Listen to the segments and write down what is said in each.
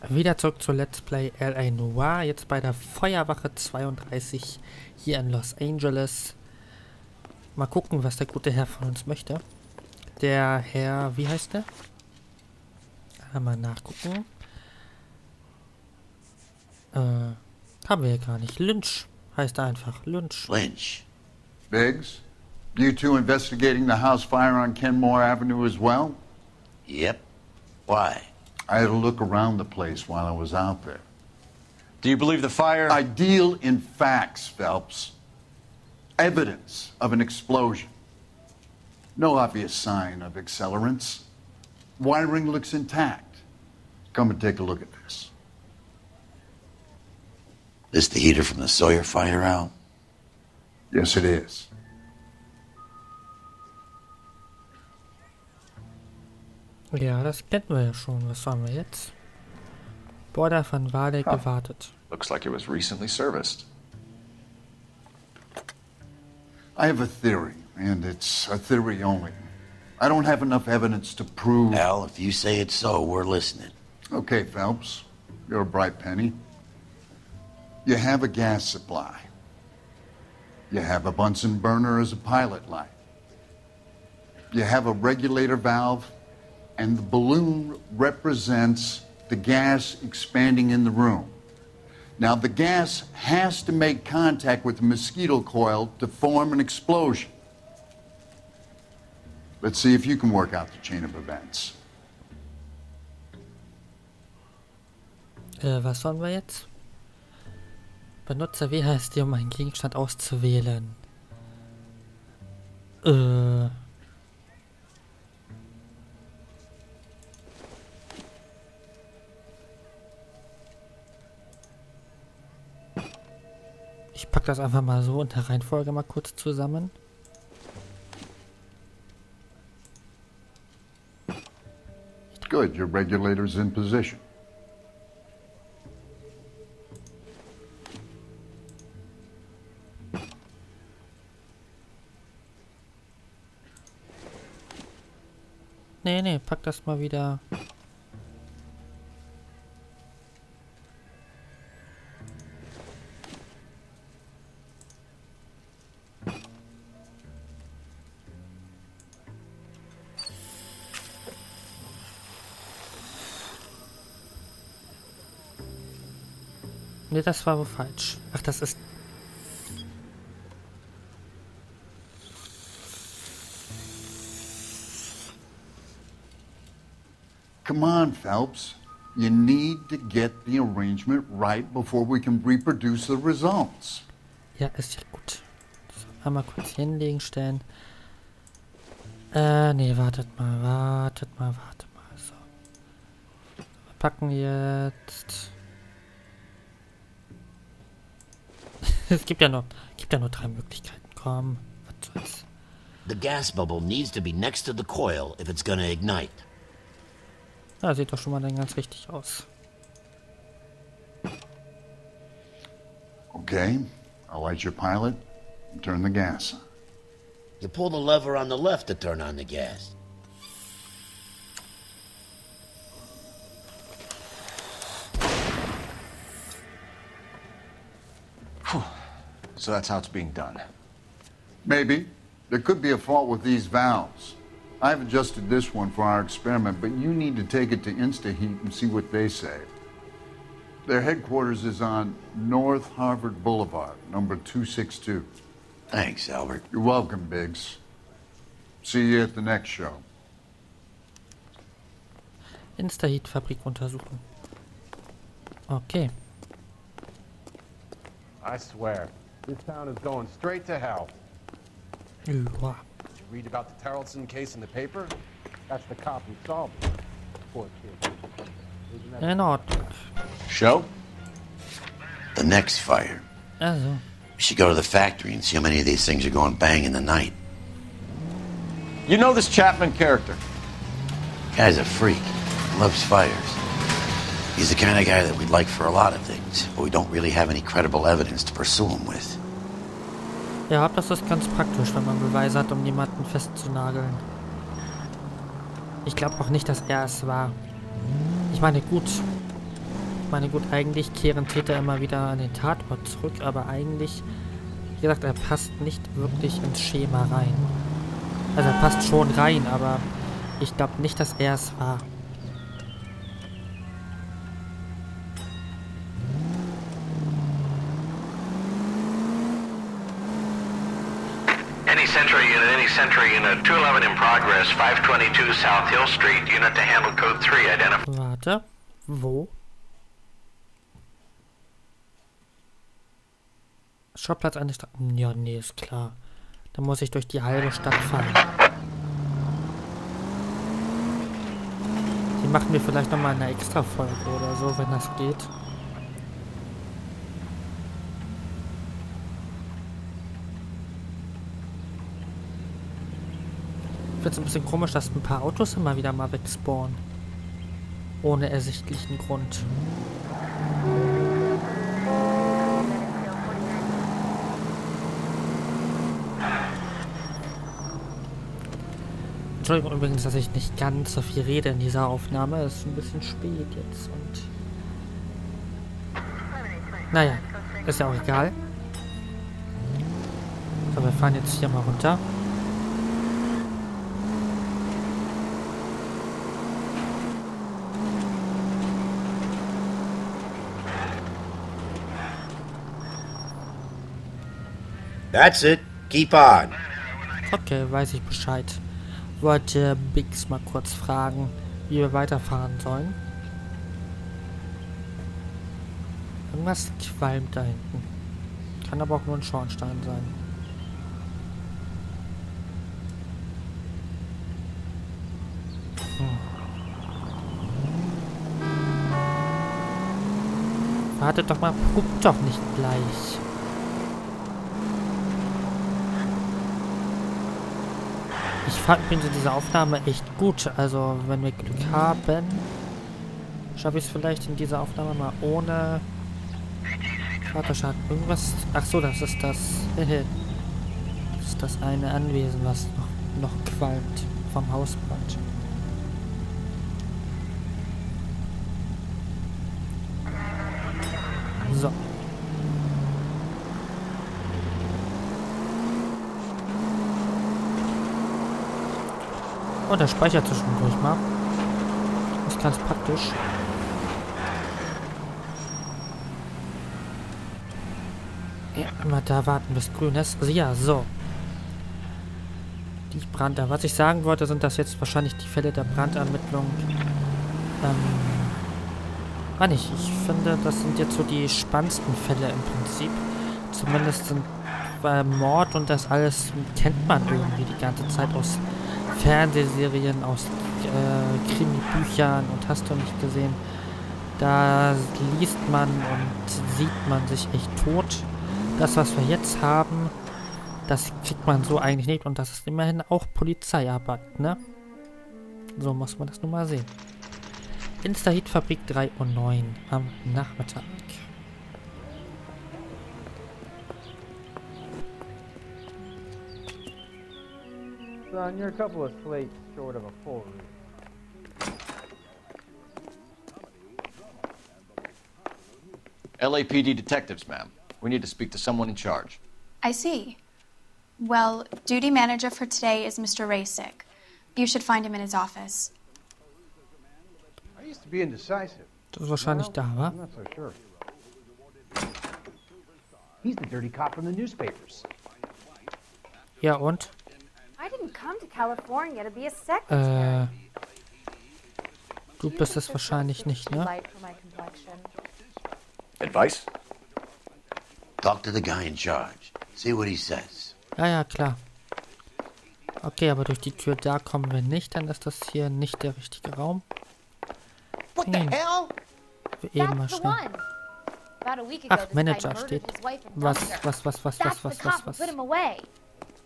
Wieder zurück zu Let's Play LA Noire, jetzt bei der Feuerwache 32 hier in Los Angeles. Mal gucken, was der gute Herr von uns möchte. Der Herr, wie heißt der? Mal nachgucken. Haben wir ja gar nicht. Lynch heißt er einfach. Lynch. Lynch. Biggs, you two investigating the house fire on Kenmore Avenue as well? Yep. Why? I had a look around the place while I was out there. Do you believe the fire? I deal in facts, Phelps. Evidence of an explosion. No obvious sign of accelerants. Wiring looks intact. Come and take a look at this. This the heater from the Sawyer fire, Al? Yes, it is. Ja, das kennen wir ja schon. Was haben wir jetzt? Border von Wale gewartet. Looks like it was recently serviced. I have a theory, and it's a theory only. I don't have enough evidence to prove... Al, if you say it's so, we're listening. Okay, Phelps. You're a bright penny. You have a gas supply. You have a Bunsen burner as a pilot light. You have a regulator valve, and the balloon represents the gas expanding in the room. Now, the gas has to make contact with the mosquito coil to form an explosion. Let's see if you can work out the chain of events. Was sollen wir jetzt? Benutzer W heißt hier, um einen Gegenstand auszuwählen. Ich pack das einfach mal so in der Reihenfolge mal kurz zusammen. Good, your regulator's in position. Nee, pack das mal wieder. Nee, das war wohl falsch. Ach, das ist... Come on, Phelps. You need to get the arrangement right before we can reproduce the results. Ja, ist ja gut. So, einmal kurz hinlegen, stellen. Nee, wartet mal. So. Wir packen jetzt... Es gibt ja nur 3 Möglichkeiten. Komm, was soll's. The gas bubble needs to be next to the coil if it's gonna ignite. Ja, sieht doch schon mal dann ganz richtig aus. Okay, I'll light your pilot and turn the gas on. You pull the lever on the left to turn on the gas. So that's how it's being done. Maybe. There could be a fault with these valves. I've adjusted this one for our experiment, but you need to take it to InstaHeat and see what they say. Their headquarters is on North Harvard Boulevard, number 262. Thanks, Albert. You're welcome, Biggs. See you at the next show. Instaheat-Fabrik untersuchen. Okay. I swear, this town is going straight to hell. Ja. Did you read about the Tarleton case in the paper? That's the cop who solved it. Poor kid. In Ordnung. Show? The next fire. Also. We should go to the factory and see how many of these things are going bang in the night. You know this Chapman character? Guy's a freak. Loves fires. He's the kind of guy that we'd like for a lot of things, but we don't really have any credible evidence to pursue him with. Ja, das ist ganz praktisch, wenn man Beweise hat, um jemanden festzunageln. Ich glaube auch nicht, dass er es war. Ich meine, gut. Ich meine, gut, eigentlich kehren Täter immer wieder an den Tatort zurück, aber eigentlich, wie gesagt, er passt nicht wirklich ins Schema rein. Also er passt schon rein, aber ich glaube nicht, dass er es war. Any Sentry Unit 211 in progress, 522 South Hill Street, Unit to handle Code 3, identify. Warte, wo? Schauplatz eines... Ja, nee, ist klar. Da muss ich durch die halbe Stadt fahren. Die machen wir vielleicht nochmal eine extra Folge oder so, wenn das geht. Ich finde es ein bisschen komisch, dass ein paar Autos immer wieder mal wegspawnen. Ohne ersichtlichen Grund. Entschuldigung übrigens, dass ich nicht ganz so viel rede in dieser Aufnahme. Es ist ein bisschen spät jetzt und... Naja, ist ja auch egal. So, wir fahren jetzt hier mal runter. That's it. Keep on. Okay, weiß ich Bescheid. Wollte Biggs mal kurz fragen, wie wir weiterfahren sollen. Irgendwas qualmt da hinten. Kann aber auch nur ein Schornstein sein. Wartet doch mal, guckt doch nicht gleich. Ich fand übrigens diese Aufnahme echt gut. Also, wenn wir Glück haben, schaffe ich es vielleicht in dieser Aufnahme mal ohne Vaterschaden. Irgendwas. Ach so, das ist das. Das ist das eine Anwesen, was noch qualmt vom Hausbrand. So. Und der speichert zwischendurch mal. Das ist ganz praktisch. Ja, immer da warten, bis grün ist. Also ja, so. Die Brand. Was ich sagen wollte, sind das jetzt wahrscheinlich die Fälle der Brandermittlung. Ich finde, das sind jetzt so die spannendsten Fälle im Prinzip. Zumindest sind Mord und das alles kennt man irgendwie die ganze Zeit aus Fernsehserien, aus Krimi-Büchern und hast du nicht gesehen. Da liest man und sieht man sich echt tot. Das, was wir jetzt haben, das kriegt man so eigentlich nicht und das ist immerhin auch Polizeiarbeit, ne? So muss man das nun mal sehen. Insta-Hit-Fabrik 3:09 am Nachmittag. Son, you're a couple of slates short of a full roof. LAPD detectives, ma'am. We need to speak to someone in charge. I see. Well, duty manager for today is Mr. Rasick. You should find him in his office. I used to be indecisive. Das ist wahrscheinlich da, wa? I'm not so sure. He's the dirty cop from the newspapers. Ja, und? I didn't come to California to be a secretary. Du bist es wahrscheinlich nicht, ne? Advice? Talk to the guy in charge. See what he says. Ja, klar. Okay, aber durch die Tür da kommen wir nicht, dann ist das hier nicht der richtige Raum. What the hell? Wir eben mal schnell. Ach, Manager steht. Was?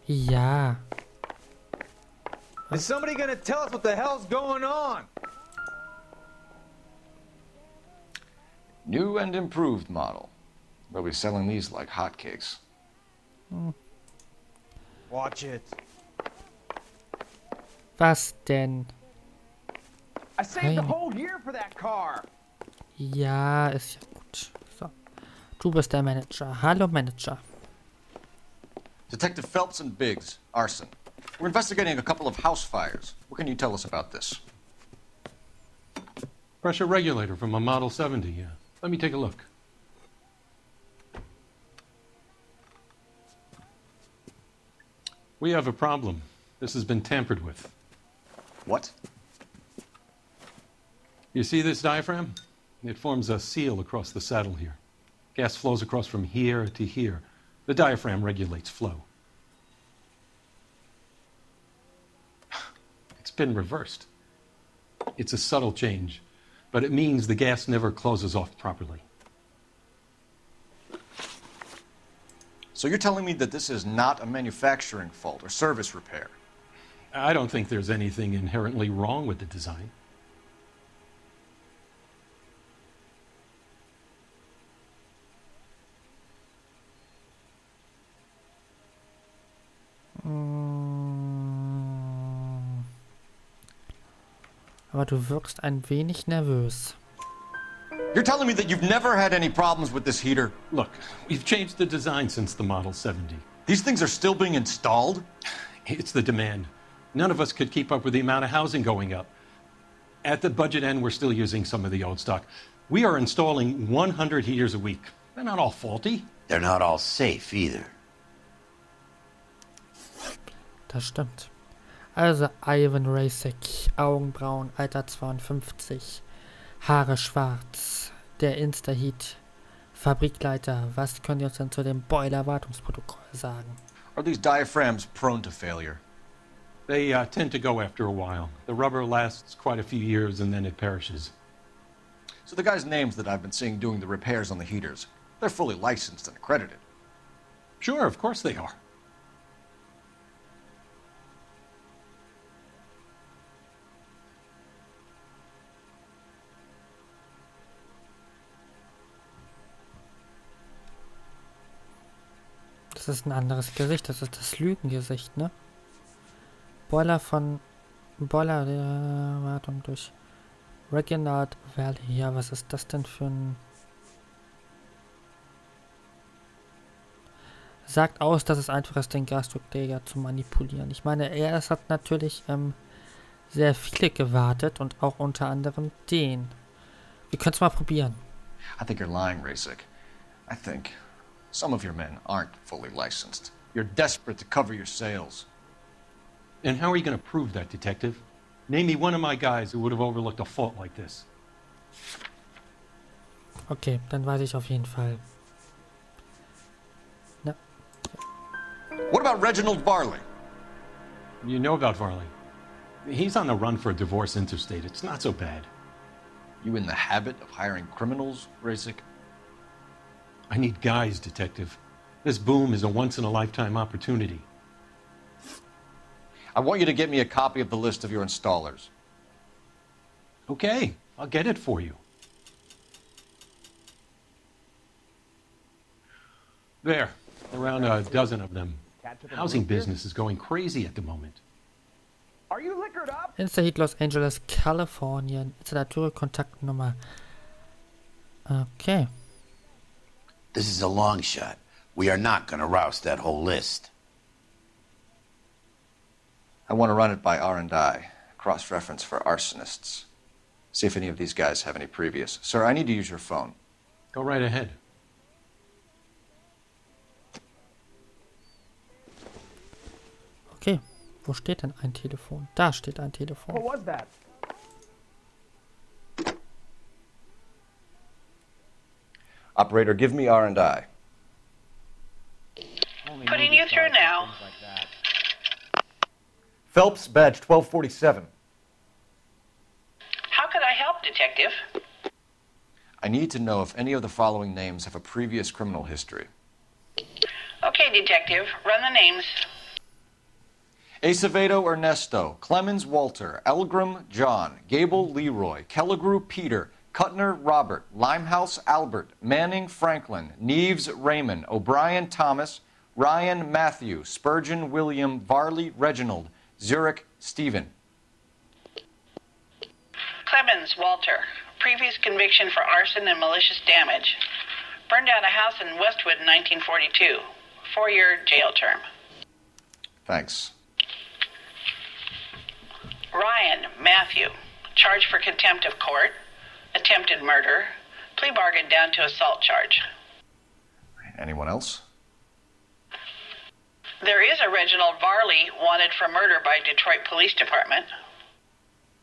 Ja. Is somebody gonna tell us what the hell's going on? New and improved model. They'll be selling these like hotcakes. Watch it. Was denn? I saved the whole year for that car. Ja, ist ja gut. So. Du bist der Manager. Hallo, Manager. Detective Phelps and Biggs, arson. We're investigating a couple of house fires. What can you tell us about this? Pressure regulator from a Model 70, yeah. Let me take a look. We have a problem. This has been tampered with. What? You see this diaphragm? It forms a seal across the saddle here. Gas flows across from here to here. The diaphragm regulates flow. It's been reversed. It's a subtle change, but it means the gas never closes off properly. So you're telling me that this is not a manufacturing fault or service repair? I don't think there's anything inherently wrong with the design. Aber du wirkst ein wenig nervös. You're telling me that you've never had any problems with this heater? Look, we've changed the design since the Model 70. These things are still being installed? It's the demand. None of us could keep up with the amount of housing going up. At the budget end, we're still using some of the old stock. We are installing 100 heaters a week. They're not all faulty. They're not all safe either. Das stimmt. Also Ivan Rasek, Augenbrauen, Alter 52, Haare schwarz, der Insta-Heat, Fabrikleiter. Was könnt ihr uns denn zu dem Boiler-Wartungsprotokoll sagen? Are these diaphragms prone to failure? They tend to go after a while. The rubber lasts quite a few years and then it perishes. So the guys' names that I've been seeing doing the repairs on the heaters, they're fully licensed and accredited. Sure, of course they are. Das ist ein anderes Gesicht, das ist das Lügengesicht, ne? Beuler von Beuler, Wartung durch Reginald Valley. Ja, was ist das denn für ein... Sagt aus, dass es einfach ist, den Gasdruckträger zu manipulieren. Ich meine, es hat natürlich sehr viele gewartet und auch unter anderem den. Wir können es mal probieren. I think you're lying, Rasek. I think some of your men aren't fully licensed. You're desperate to cover your sales. And how are you going to prove that, Detective? Name me one of my guys who would have overlooked a fault like this. Okay, dann weiß ich auf jeden Fall. Na. What about Reginald Varley? You know about Varley. He's on the run for a divorce interstate. It's not so bad. You in the habit of hiring criminals, Rasek? I need guys, Detective. This boom is a once-in-a-lifetime opportunity. I want you to get me a copy of the list of your installers. Okay, I'll get it for you. There, around a dozen of them. Housing business is going crazy at the moment. Are you liquored up? Insta-Heat Los Angeles, Kalifornien. Installateure Kontaktnummer. Okay. This is a long shot. We are not going to roust that whole list. I want to run it by R&I, cross-reference for arsonists. See if any of these guys have any previous. Sir, I need to use your phone. Go right ahead. Okay. Wo steht denn ein Telefon? Da steht ein Telefon. What was that? Operator, give me R&I. Putting you through now. Phelps, badge 1247. How could I help, Detective? I need to know if any of the following names have a previous criminal history. Okay, Detective. Run the names. Acevedo Ernesto, Clemens Walter, Elgram John, Gable Leroy, Kelligrew Peter, Cutner Robert, Limehouse Albert, Manning Franklin, Neves Raymond, O'Brien Thomas, Ryan Matthew, Spurgeon William, Varley Reginald, Zurich Stephen. Clemens Walter. Previous conviction for arson and malicious damage. Burned down a house in Westwood in 1942. 4-year jail term. Thanks. Ryan Matthew. Charged for contempt of court. Attempted murder. Plea bargain down to assault charge. Anyone else? There is a Reginald Varley wanted for murder by Detroit Police Department.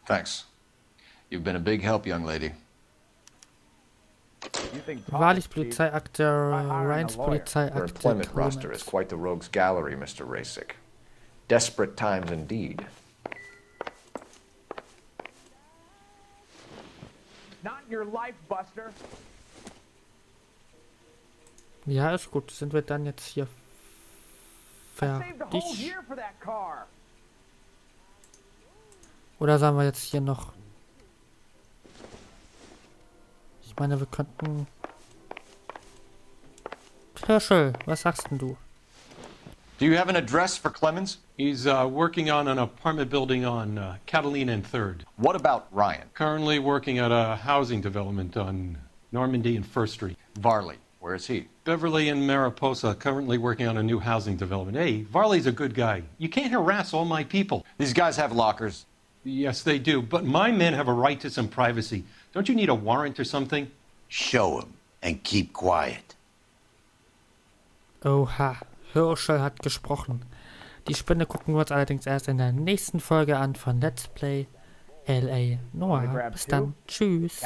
Thanks. You've been a big help, young lady. Varleys Polizeiakte, Ryans Your Polizeiakte. employment roster is quite the rogues gallery, Mr. Rasick. Desperate times indeed. Not your life, Buster. Ja, ist gut. Sind wir dann jetzt hier Saved a whole fertig? year for that car. Oder sollen wir jetzt hier noch... Ich meine, wir könnten... Hirschel, was sagst denn du? Do you have an address for Clemens? He's working on an apartment building on Catalina and 3rd. What about Ryan? Currently working at a housing development on Normandy and 1st Street. Varley, where is he? Beverly and Mariposa, currently working on a new housing development. Hey, Varley's a good guy. You can't harass all my people. These guys have lockers. Yes, they do, but my men have a right to some privacy. Don't you need a warrant or something? Show him and keep quiet. Oha, Hirschel hat gesprochen. Die Spinne gucken wir uns allerdings erst in der nächsten Folge an von Let's Play L.A. Noire. Bis dann. Tschüss.